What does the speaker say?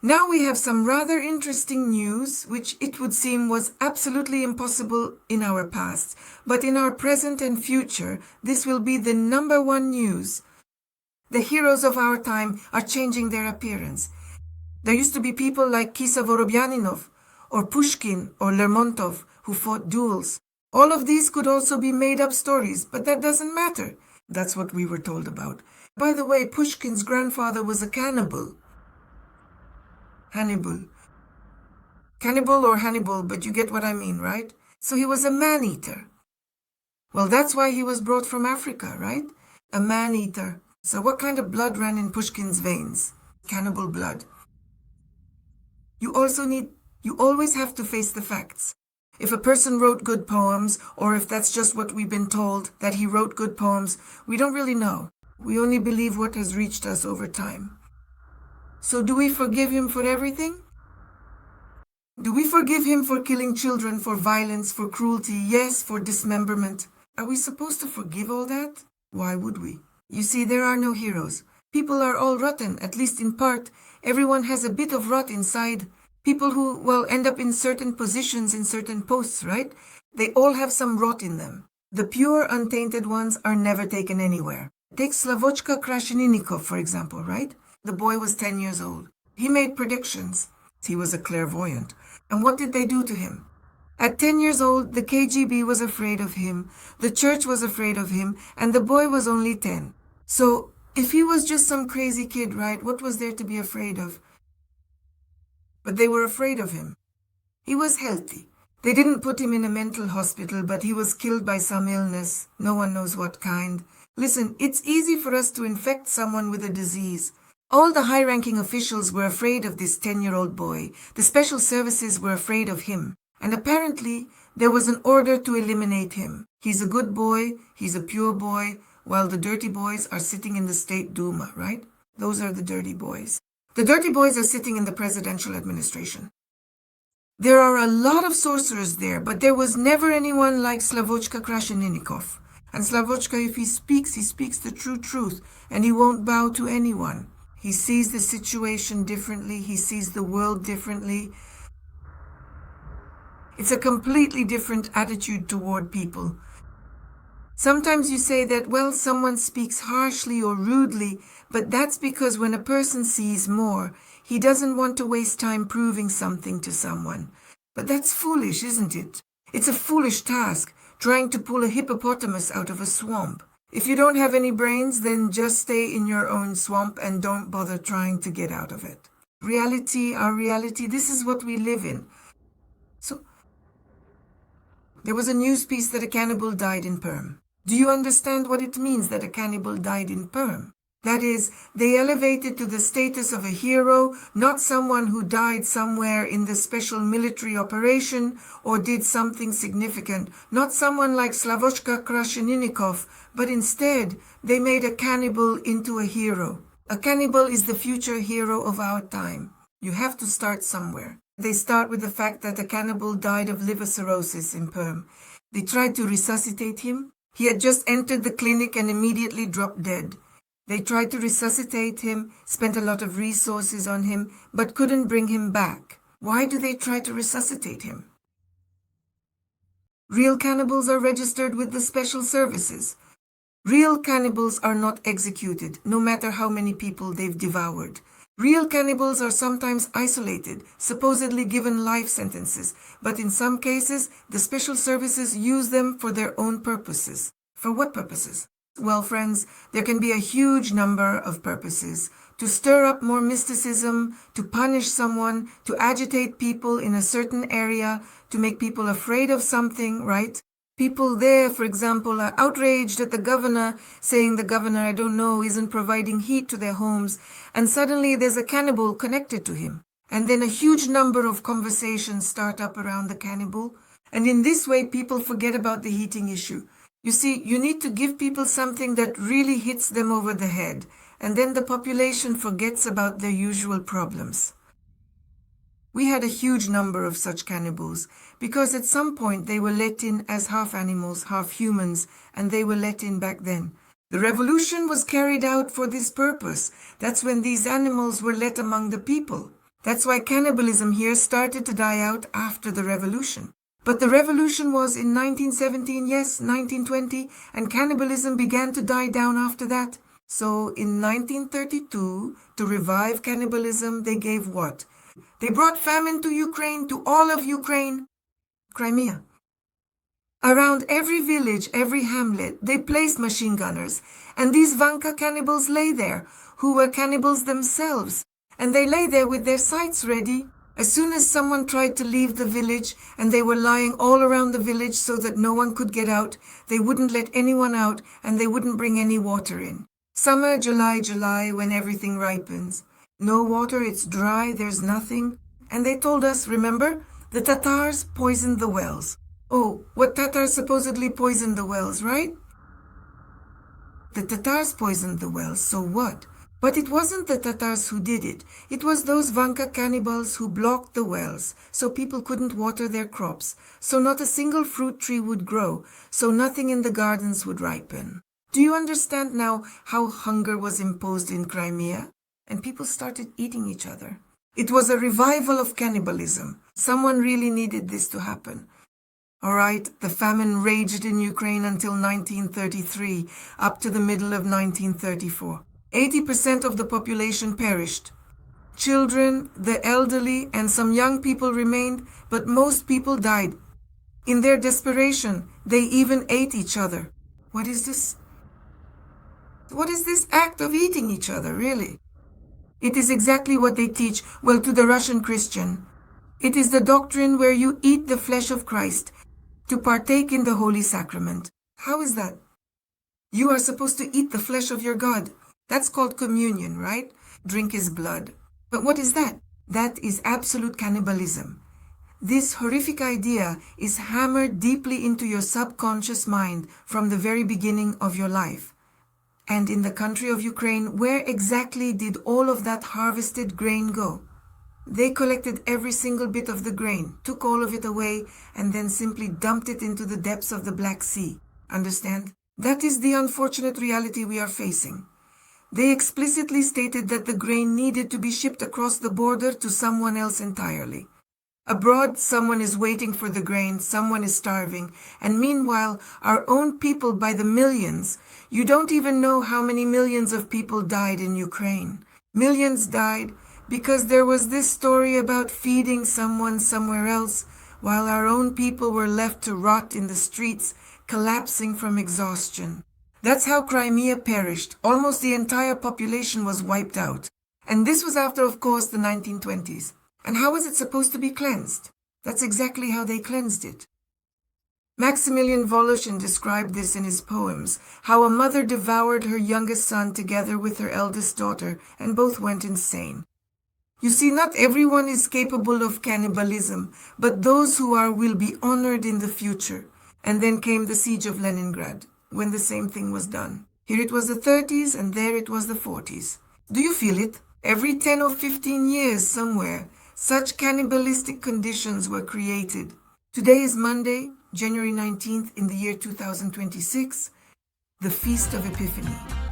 Now we have some rather interesting news, which it would seem was absolutely impossible in our past. But in our present and future, this will be the #1 news. The heroes of our time are changing their appearance. There used to be people like Kisa Vorobyaninov, or Pushkin, or Lermontov, who fought duels. All of these could also be made-up stories, but that doesn't matter. That's what we were told about. By the way, Pushkin's grandfather was a cannibal. Hannibal. Cannibal or Hannibal, but you get what I mean, right? So he was a man-eater. Well, that's why he was brought from Africa, right? A man-eater. So what kind of blood ran in Pushkin's veins? Cannibal blood. You always have to face the facts. If a person wrote good poems, or if that's just what we've been told, that he wrote good poems, we don't really know. We only believe what has reached us over time. So do we forgive him for everything? Do we forgive him for killing children, for violence, for cruelty, yes, for dismemberment? Are we supposed to forgive all that? Why would we? You see, there are no heroes. People are all rotten, at least in part. Everyone has a bit of rot inside. People who, well, end up in certain positions, in certain posts, right? They all have some rot in them. The pure, untainted ones are never taken anywhere. Take Slavochka Krasheninnikov, for example, right? The boy was 10 years old. He made predictions. He was a clairvoyant. And what did they do to him? At 10 years old, the KGB was afraid of him, the church was afraid of him, and the boy was only 10. So, if he was just some crazy kid, right, what was there to be afraid of? But they were afraid of him. He was healthy. They didn't put him in a mental hospital, but he was killed by some illness. No one knows what kind. Listen, it's easy for us to infect someone with a disease. All the high-ranking officials were afraid of this 10-year-old boy. The special services were afraid of him. And apparently, there was an order to eliminate him. He's a good boy, he's a pure boy, while the dirty boys are sitting in the State Duma, right? Those are the dirty boys. The dirty boys are sitting in the presidential administration. There are a lot of sorcerers there, but there was never anyone like Slavochka Krasheninnikov. And Slavochka, if he speaks the true truth, and he won't bow to anyone. He sees the situation differently, he sees the world differently. It's a completely different attitude toward people. Sometimes you say that, well, someone speaks harshly or rudely, but that's because when a person sees more, he doesn't want to waste time proving something to someone. But that's foolish, isn't it? It's a foolish task, trying to pull a hippopotamus out of a swamp. If you don't have any brains, then just stay in your own swamp and don't bother trying to get out of it. Reality, our reality, this is what we live in. So, there was a news piece that a cannibal died in Perm. Do you understand what it means that a cannibal died in Perm? That is, they elevated to the status of a hero, not someone who died somewhere in the special military operation or did something significant, not someone like Slavochka Krasheninnikov, but instead they made a cannibal into a hero. A cannibal is the future hero of our time. You have to start somewhere. They start with the fact that a cannibal died of liver cirrhosis in Perm. They tried to resuscitate him. He had just entered the clinic and immediately dropped dead. They tried to resuscitate him, spent a lot of resources on him, but couldn't bring him back. Why do they try to resuscitate him? Real cannibals are registered with the special services. Real cannibals are not executed, no matter how many people they've devoured. Real cannibals are sometimes isolated, supposedly given life sentences, but in some cases, the special services use them for their own purposes. For what purposes? Well, friends, there can be a huge number of purposes. To stir up more mysticism, to punish someone, to agitate people in a certain area, to make people afraid of something, right? People there, for example, are outraged at the governor, saying the governor, I don't know, isn't providing heat to their homes, and suddenly there's a cannibal connected to him. And then a huge number of conversations start up around the cannibal, and in this way people forget about the heating issue. You see, you need to give people something that really hits them over the head, and then the population forgets about their usual problems. We had a huge number of such cannibals, because at some point they were let in as half animals, half humans, and they were let in back then. The revolution was carried out for this purpose. That's when these animals were let among the people. That's why cannibalism here started to die out after the revolution. But the revolution was in 1917, yes, 1920, and cannibalism began to die down after that. So in 1932, to revive cannibalism, they gave what? They brought famine to Ukraine, to all of Ukraine, Crimea. Around every village, every hamlet, they placed machine gunners. And these Vanka cannibals lay there, who were cannibals themselves. And they lay there with their sights ready. As soon as someone tried to leave the village, and they were lying all around the village so that no one could get out, they wouldn't let anyone out, and they wouldn't bring any water in. Summer, July, when everything ripens. No water, it's dry, there's nothing. And they told us, remember, the Tatars poisoned the wells. Oh, what Tatars supposedly poisoned the wells, right? The Tatars poisoned the wells, so what? But it wasn't the Tatars who did it. It was those Vanka cannibals who blocked the wells, so people couldn't water their crops, so not a single fruit tree would grow, so nothing in the gardens would ripen. Do you understand now how hunger was imposed in Crimea? And people started eating each other. It was a revival of cannibalism. Someone really needed this to happen. All right, the famine raged in Ukraine until 1933, up to the middle of 1934. 80% of the population perished. Children, the elderly, and some young people remained, but most people died. In their desperation, they even ate each other. What is this? What is this act of eating each other, really? It is exactly what they teach, well, to the Russian Christian. It is the doctrine where you eat the flesh of Christ to partake in the Holy Sacrament. How is that? You are supposed to eat the flesh of your God. That's called communion, right? Drink his blood. But what is that? That is absolute cannibalism. This horrific idea is hammered deeply into your subconscious mind from the very beginning of your life. And in the country of Ukraine, where exactly did all of that harvested grain go? They collected every single bit of the grain, took all of it away, and then simply dumped it into the depths of the Black Sea. Understand? That is the unfortunate reality we are facing. They explicitly stated that the grain needed to be shipped across the border to someone else entirely. Abroad, someone is waiting for the grain, someone is starving, and meanwhile, our own people by the millions, you don't even know how many millions of people died in Ukraine. Millions died because there was this story about feeding someone somewhere else, while our own people were left to rot in the streets, collapsing from exhaustion. That's how Crimea perished. Almost the entire population was wiped out. And this was after, of course, the 1920s. And how was it supposed to be cleansed? That's exactly how they cleansed it. Maximilian Voloshin described this in his poems, how a mother devoured her youngest son together with her eldest daughter, and both went insane. You see, not everyone is capable of cannibalism, but those who are will be honored in the future. And then came the siege of Leningrad, when the same thing was done. Here it was the 30s, and there it was the 40s. Do you feel it? Every 10 or 15 years somewhere, such cannibalistic conditions were created. Today is Monday, January 19th in the year 2026, the Feast of Epiphany.